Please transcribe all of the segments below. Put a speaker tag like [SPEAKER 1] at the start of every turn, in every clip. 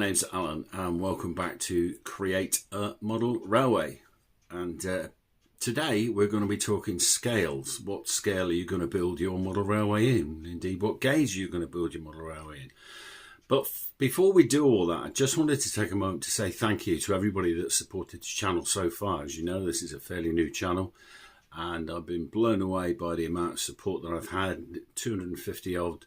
[SPEAKER 1] name's Alan and welcome back to Create a Model Railway. And today we're going to be talking scales. What scale are you going to build your model railway in? Indeed, what gauge are you going to build your model railway in? But before we do all that, I just wanted to take a moment to say thank you to everybody that's supported the channel so far. As you know, this is a fairly new channel and I've been blown away by the amount of support that I've had. 250 odd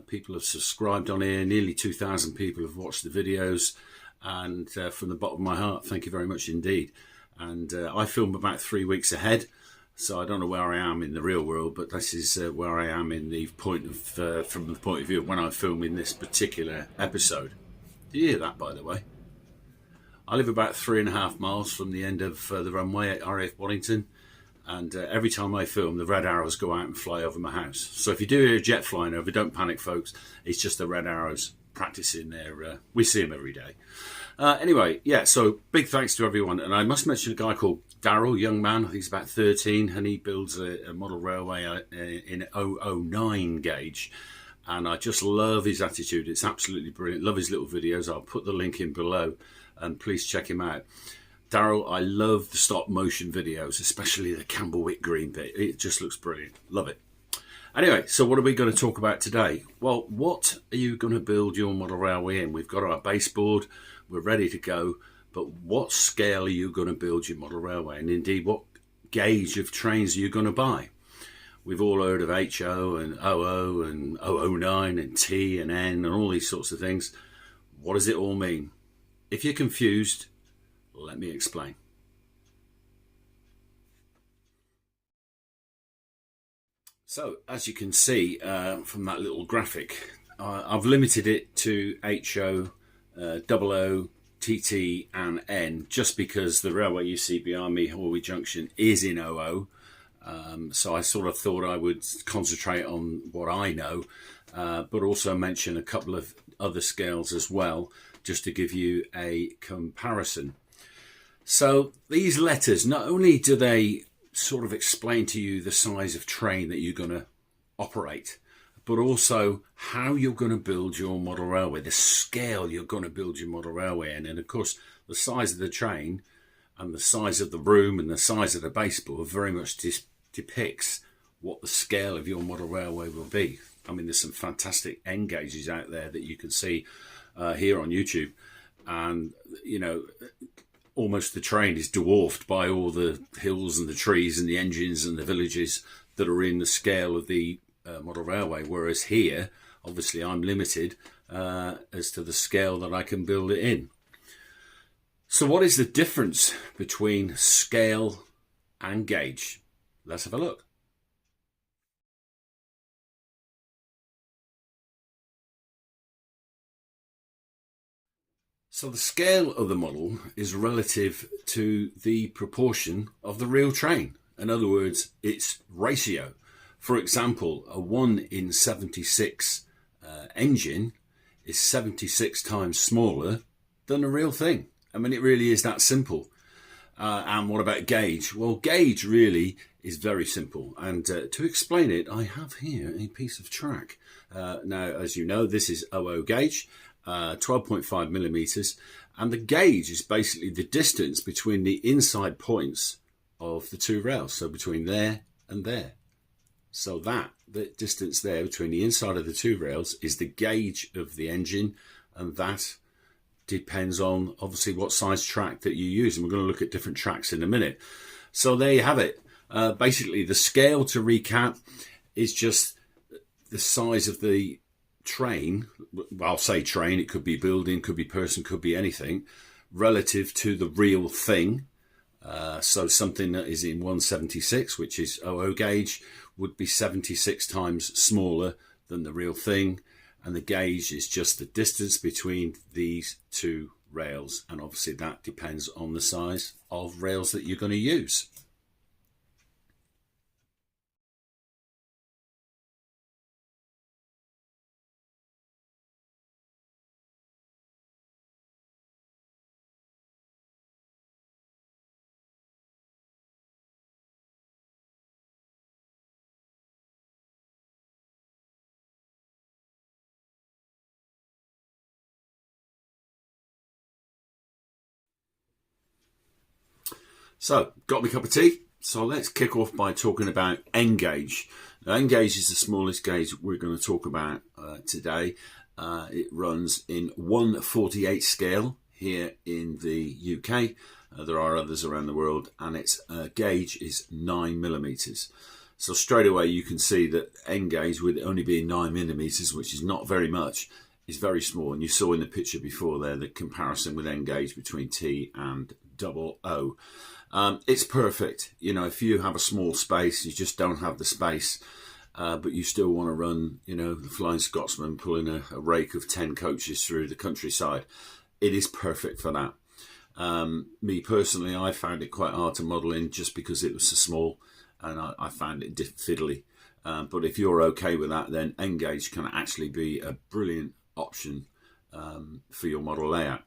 [SPEAKER 1] people have subscribed on here, nearly 2,000 people have watched the videos, and from the bottom of my heart, thank you very much indeed. And I film about 3 weeks ahead, so I don't know where I am in the real world, but this is where I am in the point of from the point of view of when I'm filming this particular episode. Do you hear that, by the way? I live about 3.5 miles from the end of the runway at RAF Wellington. And every time I film, the red arrows go out and fly over my house. So if you do hear a jet flying over, don't panic, folks. It's just the red arrows practicing there. We see them every day. Anyway, yeah, so big thanks to everyone. And I must mention a guy called Daryl, young man. I think he's about 13, and he builds a model railway in 009 gauge. And I just love his attitude. It's absolutely brilliant. Love his little videos. I'll put the link in below, and please check him out. Daryl, I love the stop motion videos, especially the Campbell-Wick green bit. It just looks brilliant. Love it. Anyway, so what are we going to talk about today? Well, what are you going to build your model railway in? We've got our baseboard, we're ready to go, but what scale are you going to build your model railway? And indeed, what gauge of trains are you going to buy? We've all heard of HO and OO and 009 and T and N and all these sorts of things. What does it all mean? If you're confused, let me explain. So, as you can see from that little graphic, I've limited it to HO, 00, TT and N, just because the railway you see behind me, Horwey Junction, is in 00. So I sort of thought I would concentrate on what I know, but also mention a couple of other scales as well, just to give you a comparison. So these letters, not only do they sort of explain to you the size of train that you're going to operate, but also how you're going to build your model railway, the scale you're going to build your model railway in. And of course, the size of the train and the size of the room and the size of the baseboard very much depicts what the scale of your model railway will be. I mean, there's some fantastic N gauges out there that you can see here on YouTube. And, you know, almost the train is dwarfed by all the hills and the trees and the engines and the villages that are in the scale of the model railway. Whereas here, obviously, I'm limited as to the scale that I can build it in. So what is the difference between scale and gauge? Let's have a look. So the scale of the model is relative to the proportion of the real train. In other words, its ratio. For example, a 1 in 76 engine is 76 times smaller than the real thing. I mean, it really is that simple. And what about gauge? Well, gauge really is very simple. And to explain it, I have here a piece of track. Now, as you know, this is 00 gauge. 12.5 millimeters, and the gauge is basically the distance between the inside points of the two rails, so between there and there. So that the distance there between the inside of the two rails is the gauge of the engine, and that depends on obviously what size track that you use, and we're going to look at different tracks in a minute. So there you have it. Basically, the scale, to recap, is just the size of the train. Well, I'll say train, it could be building, could be person, could be anything, relative to the real thing. So something that is in 176, which is 00 gauge, would be 76 times smaller than the real thing. And the gauge is just the distance between these two rails. And obviously that depends on the size of rails that you're going to use. So, got me a cup of tea. So let's kick off by talking about N gauge. Now, N gauge is the smallest gauge we're going to talk about today. It runs in 1/48 scale here in the UK. There are others around the world, and its gauge is 9mm. So straight away you can see that N gauge, with it only being 9mm, which is not very much, is very small. And you saw in the picture before there the comparison with N gauge between T and 00. It's perfect. You know, if you have a small space, you just don't have the space, but you still want to run, you know, the Flying Scotsman pulling a rake of 10 coaches through the countryside. It is perfect for that. Me personally, I found it quite hard to model in just because it was so small, and I found it fiddly. But if you're okay with that, then N gauge can actually be a brilliant option for your model layout.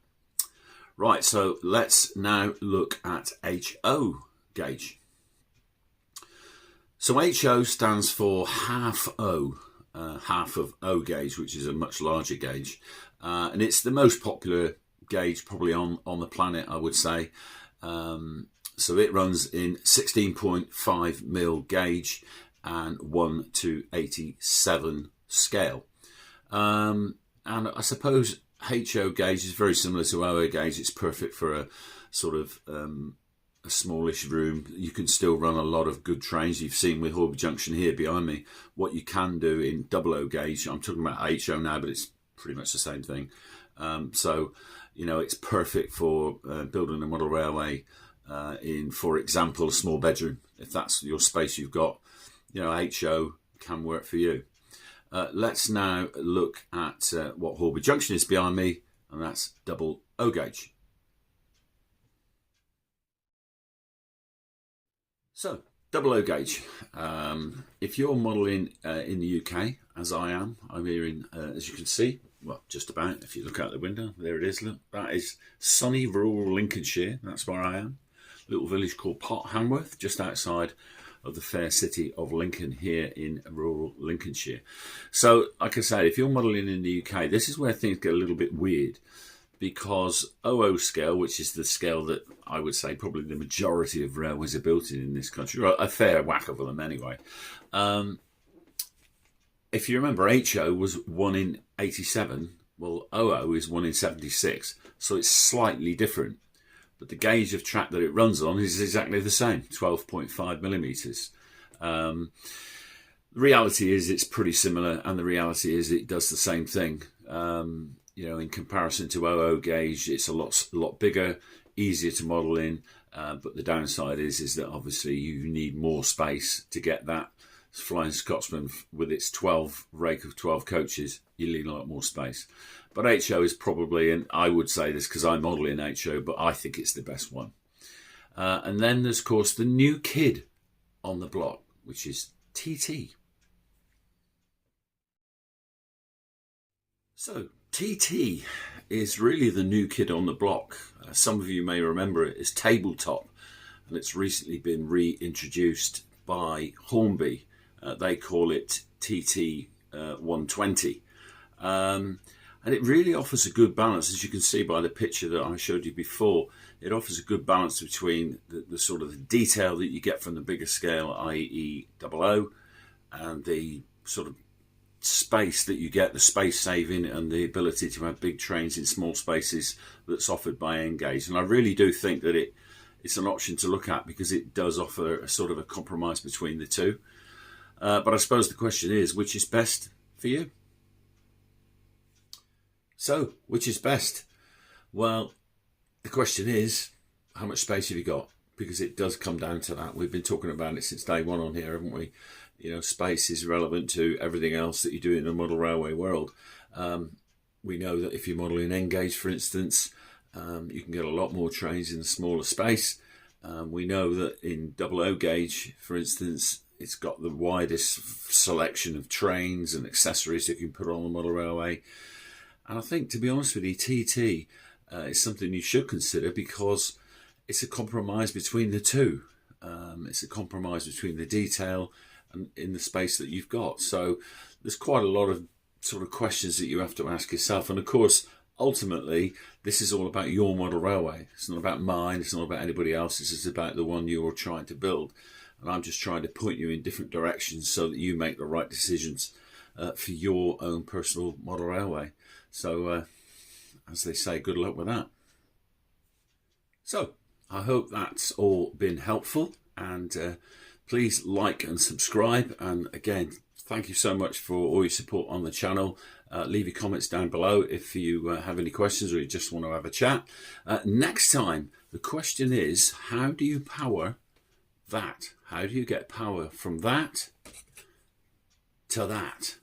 [SPEAKER 1] Right, so let's now look at HO gauge. So HO stands for half O, half of O gauge, which is a much larger gauge. And it's the most popular gauge probably on the planet, I would say. So it runs in 16.5mm gauge and 1/87 scale. And I suppose HO gauge is very similar to OO gauge. It's perfect for a sort of a smallish room. You can still run a lot of good trains. You've seen with Horby Junction here behind me what you can do in 00 gauge. I'm talking about HO now, but it's pretty much the same thing. So, you know, it's perfect for building a model railway in, for example, a small bedroom. If that's your space you've got, you know, HO can work for you. Let's now look at what Horby Junction is behind me, and that's 00 gauge. So, 00 gauge. If you're modelling in the UK, as I am, I'm here in, as you can see, well, just about, if you look out the window, there it is, look, that is sunny rural Lincolnshire, that's where I am. A little village called Pothamworth, just outside of the fair city of Lincoln here in rural Lincolnshire. So, like I say, if you're modelling in the UK, this is where things get a little bit weird, because OO scale, which is the scale that I would say probably the majority of railways are built in this country, or a fair whack of them anyway. If you remember, HO was 1/87. Well, OO is 1/76, so it's slightly different. But the gauge of track that it runs on is exactly the same, 12.5mm. The reality is it's pretty similar, and the reality is it does the same thing. You know, in comparison to OO gauge, it's a lot bigger, easier to model in. But the downside is that obviously you need more space to get that Flying Scotsman with its 12 rake of 12 coaches. You need a lot more space. But HO is probably, and I would say this because I model in HO, but I think it's the best one. And then there's, of course, the new kid on the block, which is TT. So, TT is really the new kid on the block. Some of you may remember it as tabletop, and it's recently been reintroduced by Hornby. They call it TT 120. And it really offers a good balance, as you can see by the picture that I showed you before. It offers a good balance between the sort of the detail that you get from the bigger scale, i.e. 00, and the sort of space that you get, the space saving and the ability to have big trains in small spaces that's offered by N gauge. And I really do think that it's an option to look at, because it does offer a sort of a compromise between the two. But I suppose the question is, which is best for you? So, which is best? Well, the question is, how much space have you got? Because it does come down to that. We've been talking about it since day one on here, haven't we? You know, space is relevant to everything else that you do in the model railway world. We know that if you model in N gauge, for instance, you can get a lot more trains in a smaller space. We know that in 00 gauge, for instance, it's got the widest selection of trains and accessories that you can put on the model railway. And I think, to be honest with you, TT is something you should consider, because it's a compromise between the two. It's a compromise between the detail and in the space that you've got. So there's quite a lot of sort of questions that you have to ask yourself. And of course, ultimately, this is all about your model railway. It's not about mine. It's not about anybody else's. It's about the one you're trying to build. And I'm just trying to point you in different directions so that you make the right decisions for your own personal model railway. So, as they say, good luck with that. So, I hope that's all been helpful, and please like and subscribe. And again, thank you so much for all your support on the channel. Leave your comments down below if you have any questions or you just want to have a chat. Next time, the question is, how do you power that? How do you get power from that to that?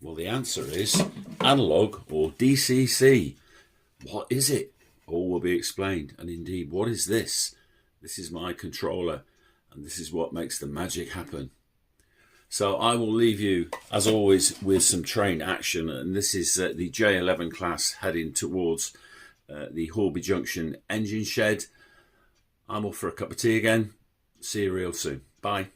[SPEAKER 1] Well, the answer is analog or DCC. What is it? All will be explained. And indeed, what is this? This is my controller, and this is what makes the magic happen. So I will leave you, as always, with some train action. And this is the J11 class heading towards the Horby Junction engine shed. I'm off for a cup of tea again. See you real soon. Bye.